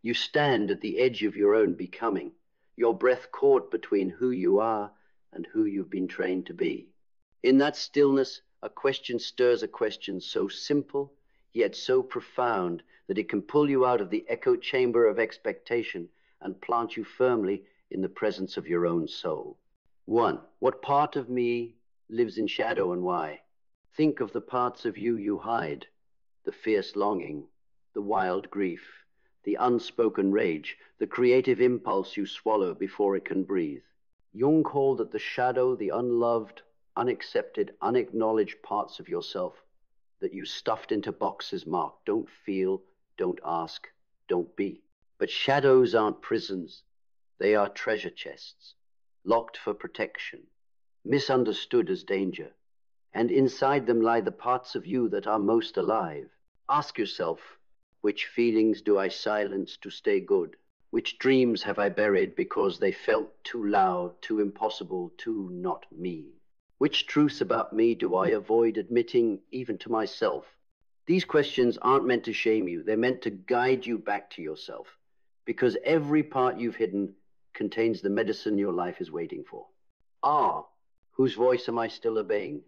You stand at the edge of your own becoming, your breath caught between who you are and who you've been trained to be. In that stillness, a question stirs a question so simple, yet so profound that it can pull you out of the echo chamber of expectation and plant you firmly in the presence of your own soul. 1. What part of me lives in shadow and why? Think of the parts of you you hide, the fierce longing, the wild grief, the unspoken rage, the creative impulse you swallow before it can breathe. Jung called it the shadow, the unloved, unaccepted, unacknowledged parts of yourself that you stuffed into boxes marked don't feel, don't ask, don't be. But shadows aren't prisons. They are treasure chests, locked for protection, misunderstood as danger. And inside them lie the parts of you that are most alive. Ask yourself, which feelings do I silence to stay good? Which dreams have I buried because they felt too loud, too impossible, too not me? Which truths about me do I avoid admitting even to myself? These questions aren't meant to shame you. They're meant to guide you back to yourself, because every part you've hidden contains the medicine your life is waiting for. Whose voice am I still obeying?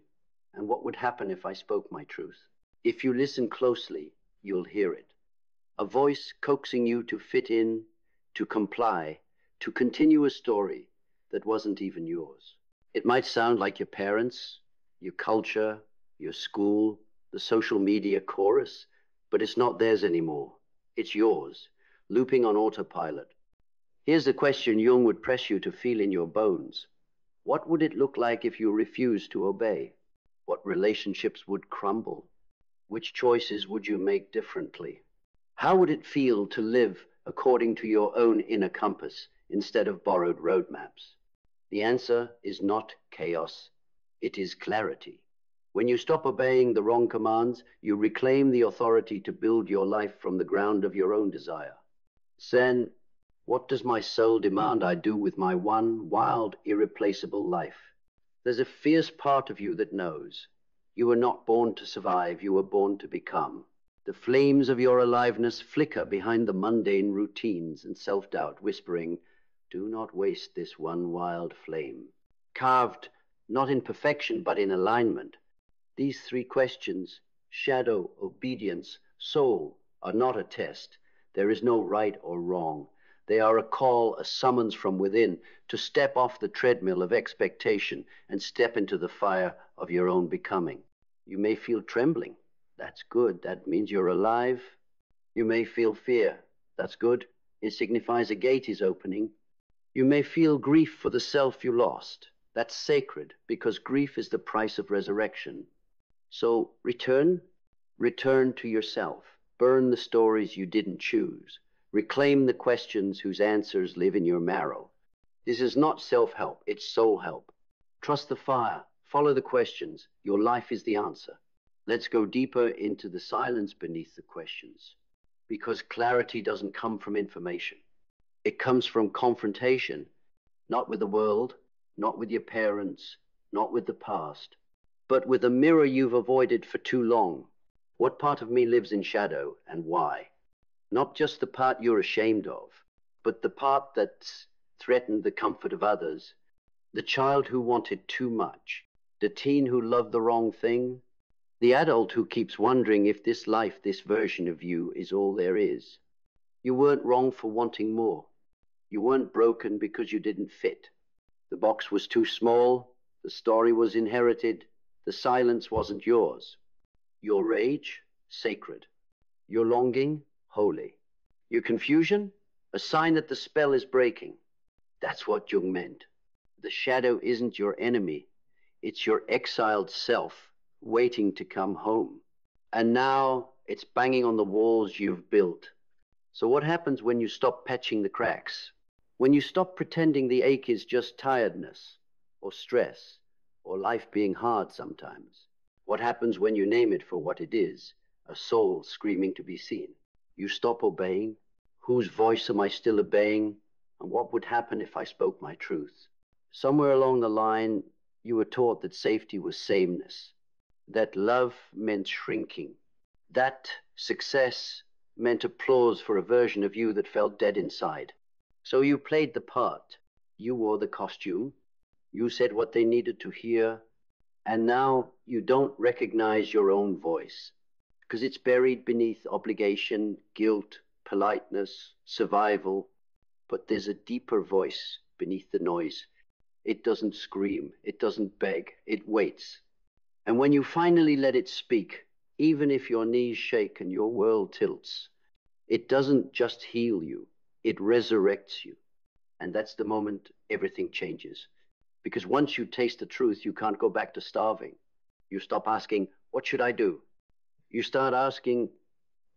And what would happen if I spoke my truth? If you listen closely, you'll hear it. A voice coaxing you to fit in, to comply, to continue a story that wasn't even yours. It might sound like your parents, your culture, your school, the social media chorus, but it's not theirs anymore. It's yours, looping on autopilot. Here's the question Jung would press you to feel in your bones. What would it look like if you refused to obey? What relationships would crumble? Which choices would you make differently? How would it feel to live according to your own inner compass instead of borrowed roadmaps? The answer is not chaos. It is clarity. When you stop obeying the wrong commands, you reclaim the authority to build your life from the ground of your own desire. Then, what does my soul demand I do with my one wild, irreplaceable life? There's a fierce part of you that knows. You were not born to survive, you were born to become. The flames of your aliveness flicker behind the mundane routines and self-doubt, whispering, do not waste this one wild flame. Carved not in perfection, but in alignment. These three questions, shadow, obedience, soul, are not a test. There is no right or wrong. They are a call, a summons from within to step off the treadmill of expectation and step into the fire of your own becoming. You may feel trembling. That's good. That means you're alive. You may feel fear. That's good. It signifies a gate is opening. You may feel grief for the self you lost. That's sacred, because grief is the price of resurrection. So return to yourself. Burn the stories you didn't choose. Reclaim the questions whose answers live in your marrow. This is not self-help, it's soul help. Trust the fire. Follow the questions. Your life is the answer. Let's go deeper into the silence beneath the questions, because clarity doesn't come from information. It comes from confrontation, not with the world, not with your parents, not with the past, but with a mirror you've avoided for too long. What part of me lives in shadow and why? Not just the part you're ashamed of, but the part that's threatened the comfort of others, the child who wanted too much, the teen who loved the wrong thing, the adult who keeps wondering if this life, this version of you, is all there is. You weren't wrong for wanting more. You weren't broken because you didn't fit. The box was too small, the story was inherited, the silence wasn't yours. Your rage, sacred. Your longing, holy. Your confusion, a sign that the spell is breaking. That's what Jung meant. The shadow isn't your enemy. It's your exiled self, waiting to come home. And now it's banging on the walls you've built. So what happens when you stop patching the cracks? When you stop pretending the ache is just tiredness, or stress, or life being hard sometimes? What happens when you name it for what it is, a soul screaming to be seen? You stop obeying. Whose voice am I still obeying? And what would happen if I spoke my truth? Somewhere along the line, you were taught that safety was sameness, that love meant shrinking, that success meant applause for a version of you that felt dead inside. So you played the part. You wore the costume. You said what they needed to hear. And now you don't recognize your own voice because it's buried beneath obligation, guilt, politeness, survival. But there's a deeper voice beneath the noise. It doesn't scream. It doesn't beg. It waits. And when you finally let it speak, even if your knees shake and your world tilts, it doesn't just heal you. It resurrects you. And that's the moment everything changes. Because once you taste the truth, you can't go back to starving. You stop asking, what should I do? You start asking,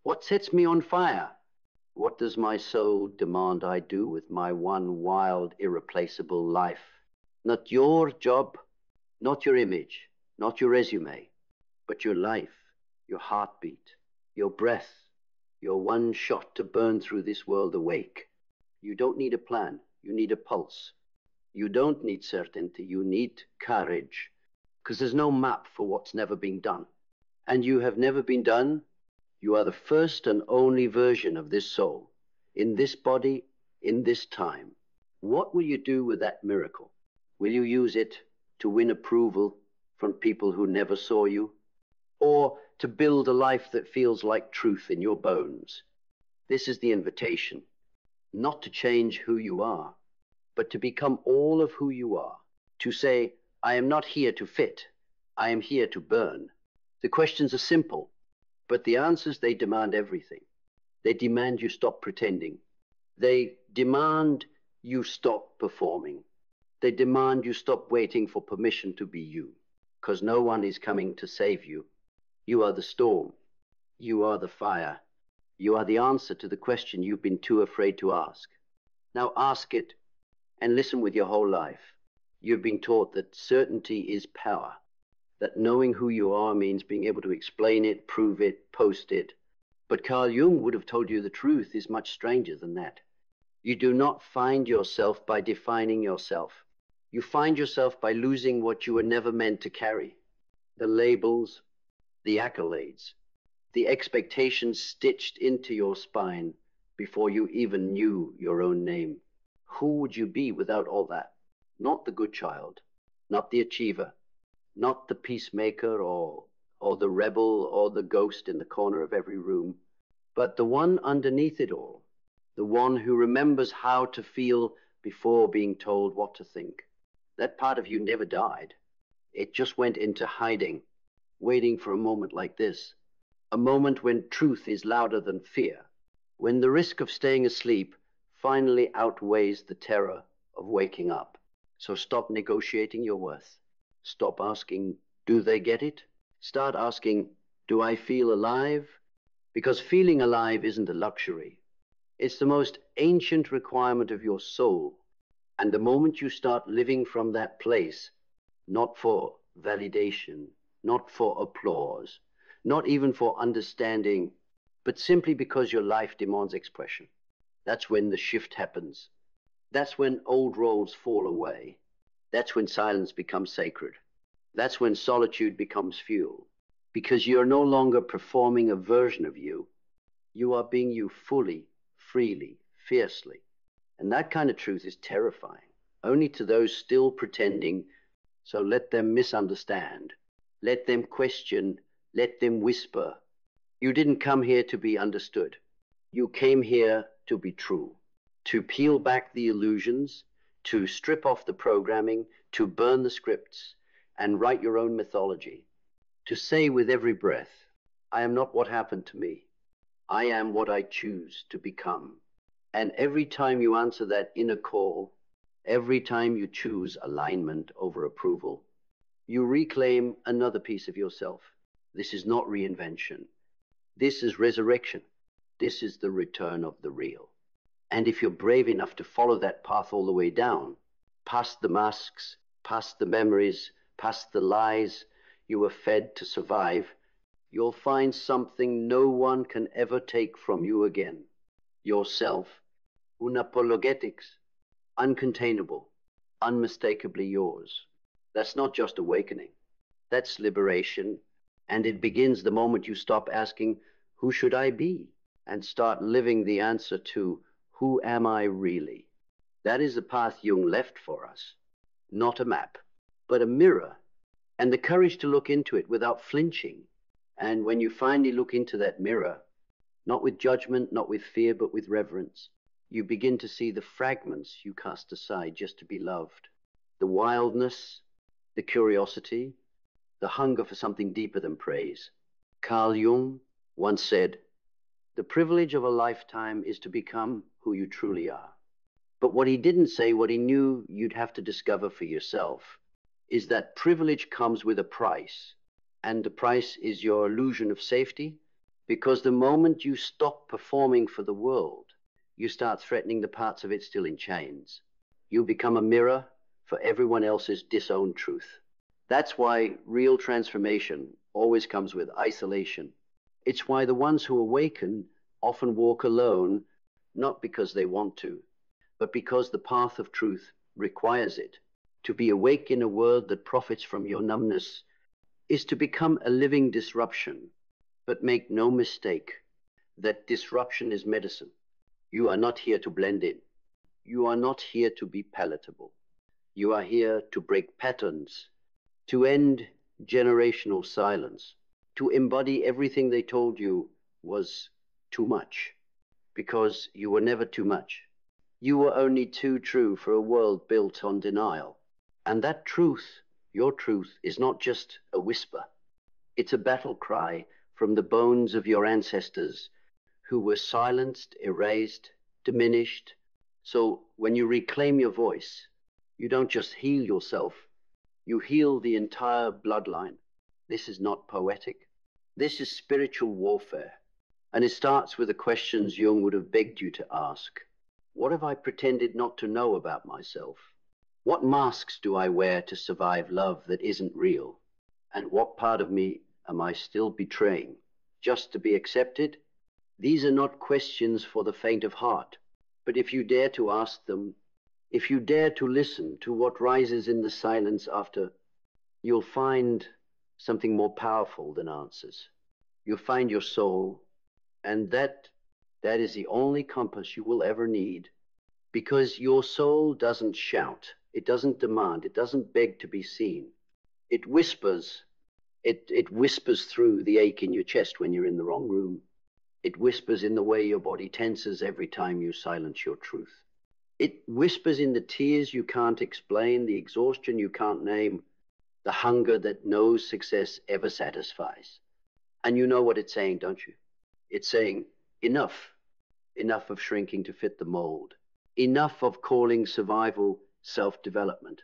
what sets me on fire? What does my soul demand I do with my one wild, irreplaceable life? Not your job, not your image, not your resume, but your life, your heartbeat, your breath, your one shot to burn through this world awake. You don't need a plan, you need a pulse. You don't need certainty, you need courage, because there's no map for what's never been done. And you have never been done. You are the first and only version of this soul, in this body, in this time. What will you do with that miracle? Will you use it to win approval from people who never saw you? Or to build a life that feels like truth in your bones? This is the invitation, not to change who you are, but to become all of who you are. To say, I am not here to fit, I am here to burn. The questions are simple, but the answers, they demand everything. They demand you stop pretending. They demand you stop performing. They demand you stop waiting for permission to be you, because no one is coming to save you. You are the storm. You are the fire. You are the answer to the question you've been too afraid to ask. Now ask it and listen with your whole life. You've been taught that certainty is power, that knowing who you are means being able to explain it, prove it, post it. But Carl Jung would have told you the truth is much stranger than that. You do not find yourself by defining yourself. You find yourself by losing what you were never meant to carry. The labels, the accolades, the expectations stitched into your spine before you even knew your own name. Who would you be without all that? Not the good child, not the achiever, not the peacemaker or the rebel or the ghost in the corner of every room, but the one underneath it all, the one who remembers how to feel before being told what to think. That part of you never died. It just went into hiding, waiting for a moment like this, a moment when truth is louder than fear, when the risk of staying asleep finally outweighs the terror of waking up. So stop negotiating your worth. Stop asking, do they get it? Start asking, do I feel alive? Because feeling alive isn't a luxury. It's the most ancient requirement of your soul. And the moment you start living from that place, not for validation, not for applause, not even for understanding, but simply because your life demands expression, that's when the shift happens. That's when old roles fall away. That's when silence becomes sacred. That's when solitude becomes fuel. Because you're no longer performing a version of you. You are being you fully, freely, fiercely. And that kind of truth is terrifying, only to those still pretending. So let them misunderstand. Let them question. Let them whisper. You didn't come here to be understood. You came here to be true, to peel back the illusions, to strip off the programming, to burn the scripts, and write your own mythology, to say with every breath, I am not what happened to me. I am what I choose to become. And every time you answer that inner call, every time you choose alignment over approval, you reclaim another piece of yourself. This is not reinvention. This is resurrection. This is the return of the real. And if you're brave enough to follow that path all the way down, past the masks, past the memories, past the lies you were fed to survive, you'll find something no one can ever take from you again. Yourself, unapologetics, uncontainable, unmistakably yours. That's not just awakening. That's liberation. And it begins the moment you stop asking, who should I be? and start living the answer to who am I really? That is the path Jung left for us. Not a map, but a mirror, and the courage to look into it without flinching. And when you finally look into that mirror, not with judgment, not with fear, but with reverence, you begin to see the fragments you cast aside just to be loved. The wildness, the curiosity, the hunger for something deeper than praise. Carl Jung once said, "The privilege of a lifetime is to become who you truly are." But what he didn't say, what he knew you'd have to discover for yourself, is that privilege comes with a price. And the price is your illusion of safety, because the moment you stop performing for the world, you start threatening the parts of it still in chains. You become a mirror for everyone else's disowned truth. That's why real transformation always comes with isolation. It's why the ones who awaken often walk alone, not because they want to, but because the path of truth requires it. To be awake in a world that profits from your numbness is to become a living disruption. But make no mistake that disruption is medicine. You are not here to blend in. You are not here to be palatable. You are here to break patterns, to end generational silence, to embody everything they told you was too much, because you were never too much. You were only too true for a world built on denial. And that truth, your truth, is not just a whisper. It's a battle cry from the bones of your ancestors who were silenced, erased, diminished. So when you reclaim your voice, you don't just heal yourself, you heal the entire bloodline. This is not poetic. This is spiritual warfare. And it starts with the questions Jung would have begged you to ask. What have I pretended not to know about myself? What masks do I wear to survive love that isn't real? And what part of me am I still betraying just to be accepted? These are not questions for the faint of heart, but if you dare to ask them, if you dare to listen to what rises in the silence after, you'll find something more powerful than answers. You'll find your soul, and that is the only compass you will ever need, because your soul doesn't shout, it doesn't demand, it doesn't beg to be seen. It whispers. It whispers through the ache in your chest when you're in the wrong room. It whispers in the way your body tenses every time you silence your truth. It whispers in the tears you can't explain, the exhaustion you can't name, the hunger that no success ever satisfies. And you know what it's saying, don't you? It's saying, enough. Enough of shrinking to fit the mold. Enough of calling survival self-development.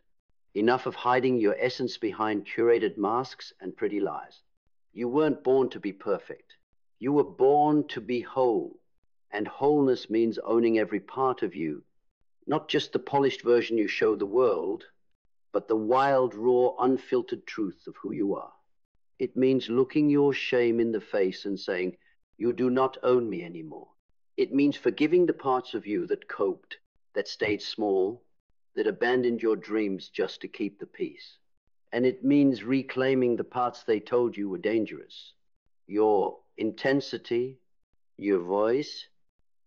Enough of hiding your essence behind curated masks and pretty lies. You weren't born to be perfect. You were born to be whole. And wholeness means owning every part of you. Not just the polished version you show the world, but the wild, raw, unfiltered truth of who you are. It means looking your shame in the face and saying, you do not own me anymore. It means forgiving the parts of you that coped, that stayed small, that abandoned your dreams just to keep the peace. And it means reclaiming the parts they told you were dangerous. Your intensity, your voice,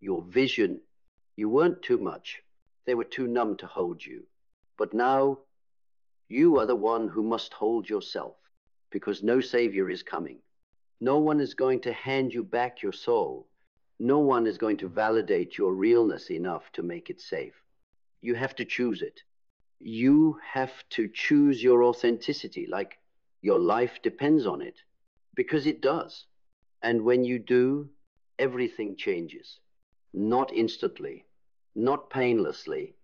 your vision. You weren't too much. They were too numb to hold you. But now, you are the one who must hold yourself, because no savior is coming. No one is going to hand you back your soul. No one is going to validate your realness enough to make it safe. You have to choose it. You have to choose your authenticity, like your life depends on it, because it does. And when you do, everything changes. Not instantly, not painlessly,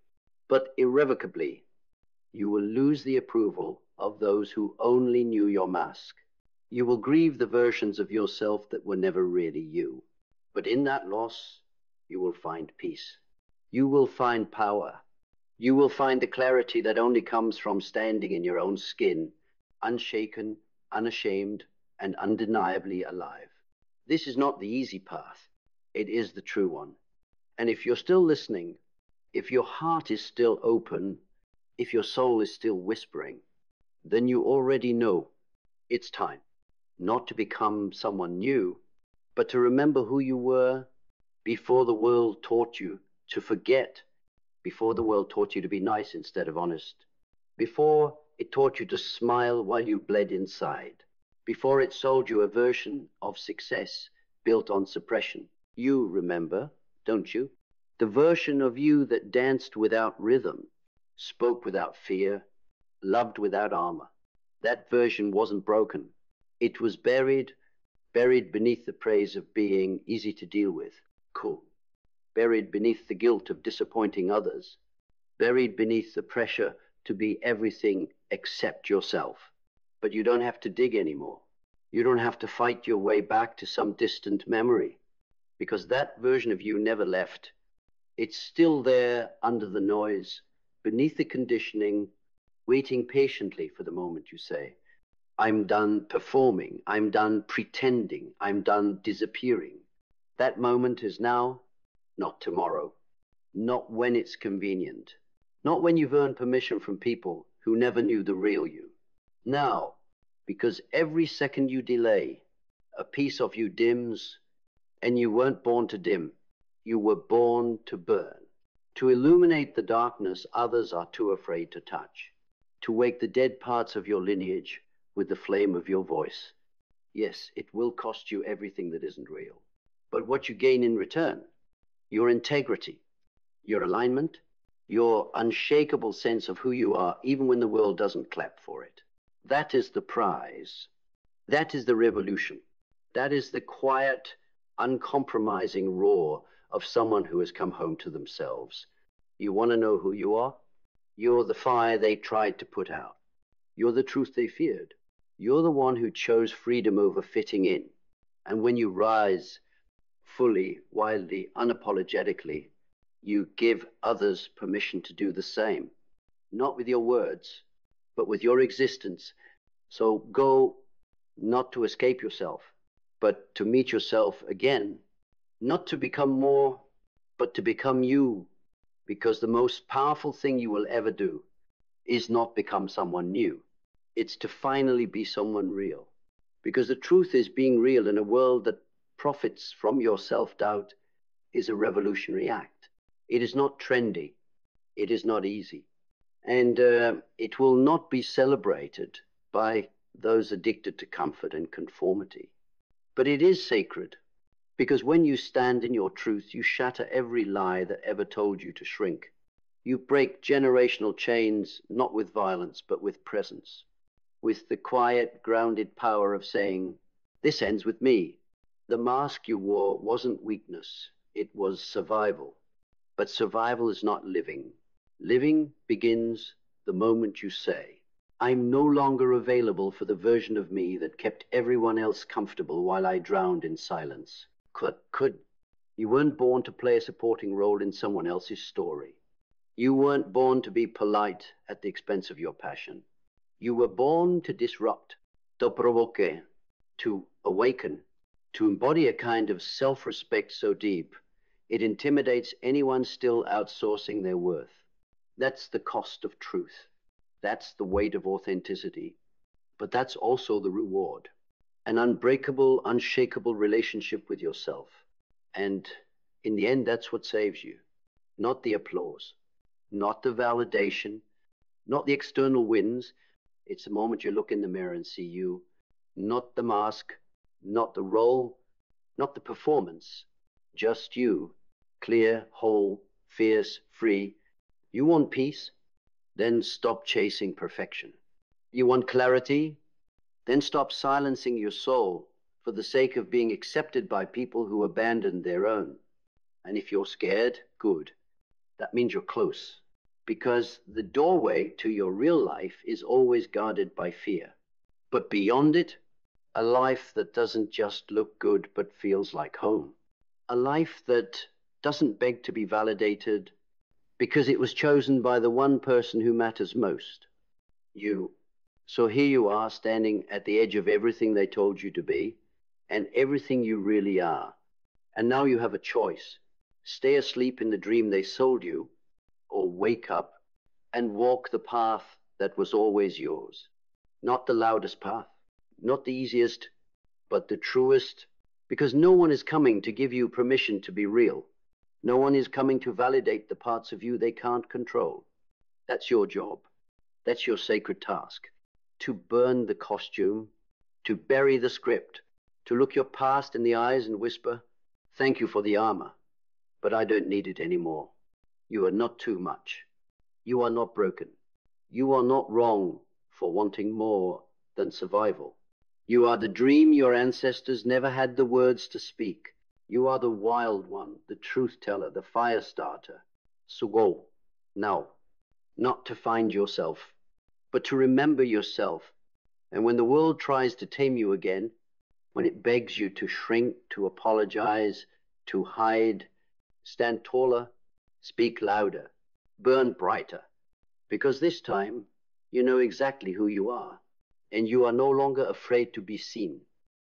but irrevocably. You will lose the approval of those who only knew your mask. You will grieve the versions of yourself that were never really you. But in that loss, you will find peace. You will find power. You will find the clarity that only comes from standing in your own skin, unshaken, unashamed, and undeniably alive. This is not the easy path. It is the true one. And if you're still listening, if your heart is still open, if your soul is still whispering, then you already know it's time, not to become someone new, but to remember who you were before the world taught you to forget, before the world taught you to be nice instead of honest, before it taught you to smile while you bled inside, before it sold you a version of success built on suppression. You remember, don't you? The version of you that danced without rhythm, spoke without fear, loved without armor. That version wasn't broken. It was buried beneath the praise of being easy to deal with, cool, buried beneath the guilt of disappointing others, buried beneath the pressure to be everything except yourself. But you don't have to dig anymore. You don't have to fight your way back to some distant memory, because that version of you never left. It's still there under the noise, beneath the conditioning, waiting patiently for the moment you say, I'm done performing, I'm done pretending, I'm done disappearing. That moment is now, not tomorrow, not when it's convenient, not when you've earned permission from people who never knew the real you. Now, because every second you delay, a piece of you dims, and you weren't born to dim, you were born to burn, to illuminate the darkness others are too afraid to touch, to wake the dead parts of your lineage with the flame of your voice. Yes, it will cost you everything that isn't real. But what you gain in return, your integrity, your alignment, your unshakable sense of who you are, even when the world doesn't clap for it. That is the prize. That is the revolution. That is the quiet, uncompromising roar of someone who has come home to themselves. You want to know who you are? You're the fire they tried to put out. You're the truth they feared. You're the one who chose freedom over fitting in. And when you rise fully, wildly, unapologetically, you give others permission to do the same. Not with your words, but with your existence. So go not to escape yourself, but to meet yourself again. Not to become more, but to become you. Because the most powerful thing you will ever do is not become someone new. It's to finally be someone real. Because the truth is, being real in a world that profits from your self-doubt is a revolutionary act. It is not trendy. It is not easy. And it will not be celebrated by those addicted to comfort and conformity. But it is sacred, because when you stand in your truth, you shatter every lie that ever told you to shrink. You break generational chains, not with violence, but with presence, with the quiet, grounded power of saying, this ends with me. The mask you wore wasn't weakness, it was survival. But survival is not living. Living begins the moment you say, I'm no longer available for the version of me that kept everyone else comfortable while I drowned in silence. You weren't born to play a supporting role in someone else's story. You weren't born to be polite at the expense of your passion. You were born to disrupt, to provoke, to awaken, to embody a kind of self-respect so deep it intimidates anyone still outsourcing their worth. That's the cost of truth. That's the weight of authenticity. But that's also the reward. An unbreakable, unshakable relationship with yourself. And in the end, that's what saves you. Not the applause, not the validation, not the external wins. It's the moment you look in the mirror and see you, not the mask, not the role, not the performance, just you, clear, whole, fierce, free. You want peace? Then stop chasing perfection. You want clarity? Then stop silencing your soul for the sake of being accepted by people who abandoned their own. And if you're scared, good. That means you're close. Because the doorway to your real life is always guarded by fear. But beyond it, a life that doesn't just look good but feels like home. A life that doesn't beg to be validated because it was chosen by the one person who matters most, you. So here you are, standing at the edge of everything they told you to be and everything you really are. And now you have a choice. Stay asleep in the dream they sold you, or wake up and walk the path that was always yours. Not the loudest path, not the easiest, but the truest, Because no one is coming to give you permission to be real. No one is coming to validate the parts of you they can't control. That's your job. That's your sacred task. To burn the costume, to bury the script, to look your past in the eyes and whisper, "Thank you for the armor, but I don't need it anymore. You are not too much. You are not broken. You are not wrong for wanting more than survival. You are the dream your ancestors never had the words to speak. You are the wild one, the truth teller, the fire starter. So go, now, not to find yourself, but to remember yourself. And when the world tries to tame you again, when it begs you to shrink, to apologize, to hide, stand taller, speak louder, burn brighter, because this time you know exactly who you are, and you are no longer afraid to be seen.